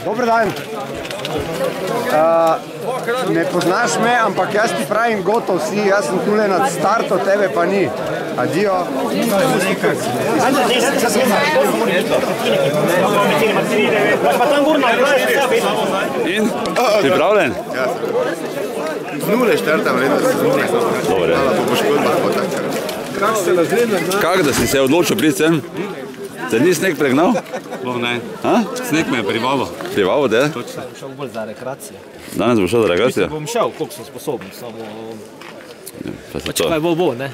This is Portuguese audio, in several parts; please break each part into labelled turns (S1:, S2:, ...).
S1: Dober dan. Ne poznaš me, ampak jaz ti pravim, gotov si, jaz sem tule nad starto, tebe pa ni. Adijo.
S2: In? Pripravljen?
S3: Z nule štartam letos.
S2: Dobre.
S3: Hvala po poškodbah.
S2: Kako da si se odločil priti sem? Te ni sneg pregnal?
S4: Sploh ne.
S2: A?
S4: Sneg me je privalo.
S2: Privalo te?
S4: Točno. Šel bolj za rekreacijo.
S2: Danes bo šel za rekreacijo?
S4: Bom šel, koliko sem sposoben, samo...
S2: Pa se
S4: če kaj bo, ne?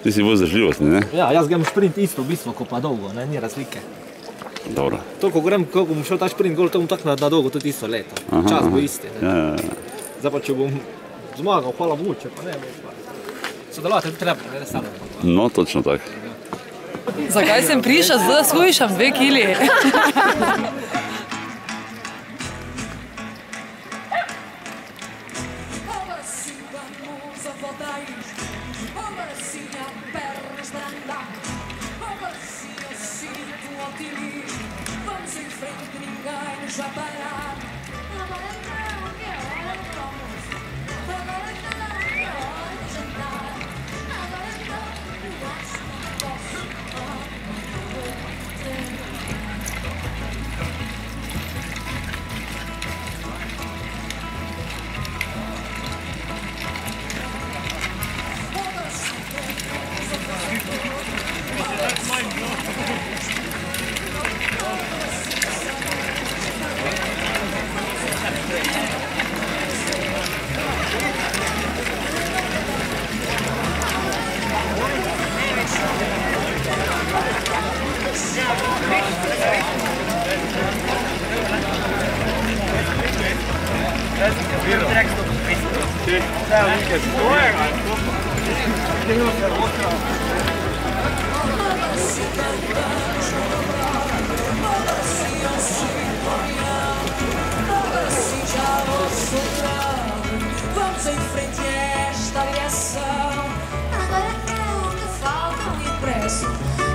S2: Ti si bolj zažljivostni, ne?
S4: Ja, jaz grem šprint isto v bistvu, ko pa dolgo, ne? Ni razlike.
S2: Dobro.
S4: Toliko grem, koliko bom šel ta šprint gol, to bom tako na dolgo tudi isto leto. Čas bo isti, ne? Zdaj pa, če bom zmagal, hvala Bogu, če pa ne, sodelovati je treba, ne samo.
S2: No, točno tak.
S5: Zakaj sem prišla? Zdaj da slušam 2 kili.
S6: Vamos em frente a esta aviação. Agora não, que falta um impresso.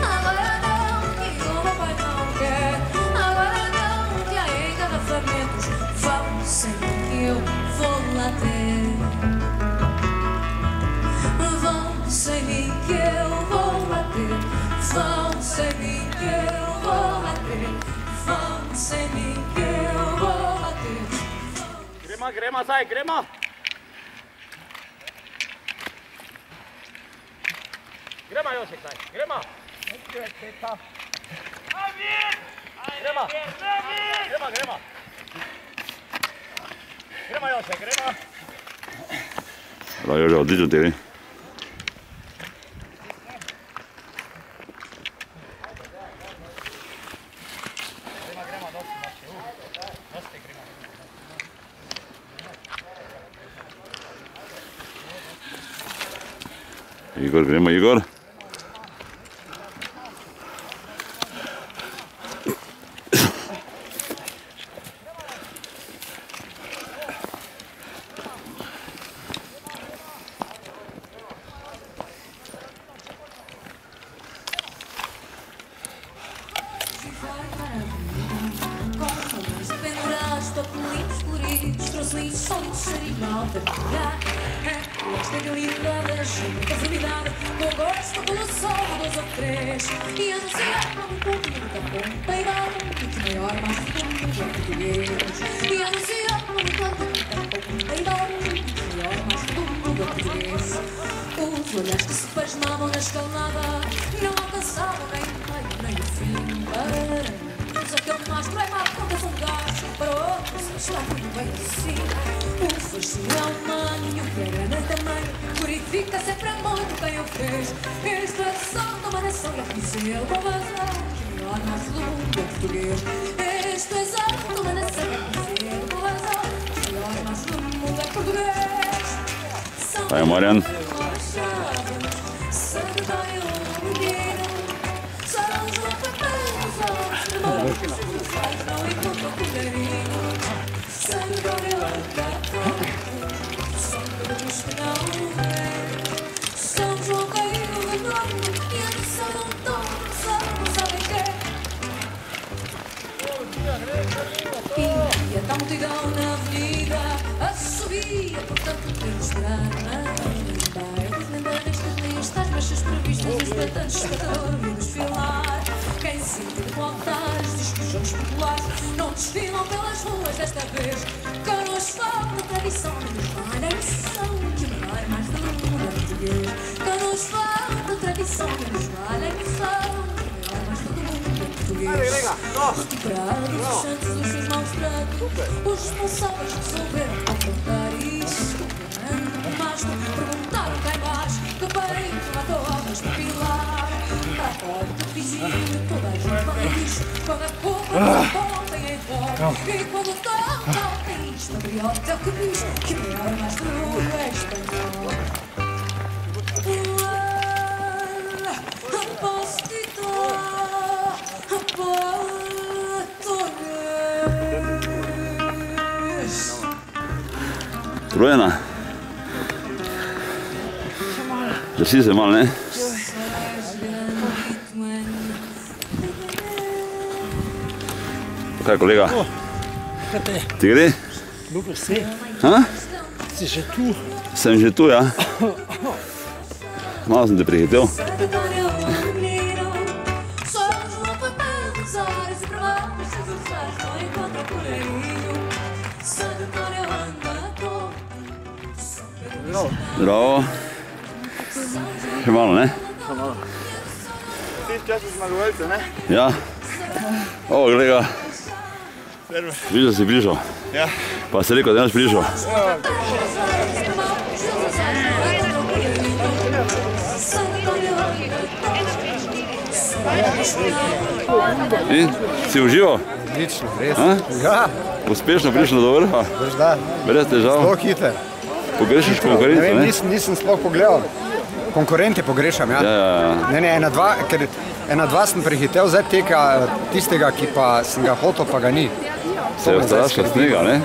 S6: Agora não, que o papai não quer. Agora não, que há engarrafamentos. Vão sem que eu vou lá ter. Vão sem mim que eu vou lá ter. Vão sem mim que eu vou lá ter. Vão sem mim que eu vou lá ter.
S7: Gremo, zdaj, gremo! Gremo, Jošek, zdaj, gremo! Gremo! Gremo! Gremo, Jošek, gremo!
S2: Pravi, že odlično tebi. Igor, gremo, Igor.
S6: Os olhares que se pasmavam na escalada não alcançavam nem o meio nem o fim. Para aquele mastro é má contação de gás. Para outros está tudo bem assim. O fascínio é humano, que é grande também. Purifica sempre a mão de quem o fez. Esta é só uma nação e a dizer com razão que o melhor mais longo é português. Esta é só uma nação e a dizer com razão que o melhor mais longo é português.
S2: Vai, Mariano.
S6: a multidão na avenida a subir, portanto temos de esperar nos bairros. Lembra nestas listas, mas as previstas dos batantes espectador viu desfilar. Quem sente de altares diz que os jogos populares não desfilam pelas ruas desta vez. Que nos falta tradição, menos malhação, que o melhor mais do mundo é português. Que nos falta tradição, menos malhação, que o melhor mais do mundo é português. Recuperados os santos dos seus maus tratos, os responsáveis resolveram afrontar isso. O mastro perguntaram cá embaixo que bem que matou almas no pilar. Para a porta do vizinho toda a gente vai disso. Quando a culpa se volta em volta e quando o tal tem isto, patriota é o que diz que o melhor mais duro é espanhol.
S2: Trojena. Drži se malo, ne? Kaj, kolega? Ti gre?
S4: Dobro si.
S2: Ha?
S4: Si že tu.
S2: Sem že tu, ja. Malo sem te prihitel. Zdravo. Še malo, ne?
S3: Ti včasih zmagovalce, ne?
S2: Ja. O, glej ga. Bližal si bližal.
S3: Ja.
S2: Pa si rekel, da imaš bližal. In? Si užival?
S1: Odlično, res.
S2: A?
S1: Ja,
S2: Uspešno prišel do vrha?
S1: veš da,
S2: Brez težav?
S1: zelo hiter.
S2: Pogrešiš
S1: Ne
S2: konkurenco,
S1: vem,
S2: ne?
S1: nisem sploh pogledal. Konkurente pogrešam, ja.
S2: Ja.
S1: Ne, ker 1-2 sem prehitel, zdaj tistega, ki pa sem ga hotel, pa ga ni.
S2: Se je straška snega, ne?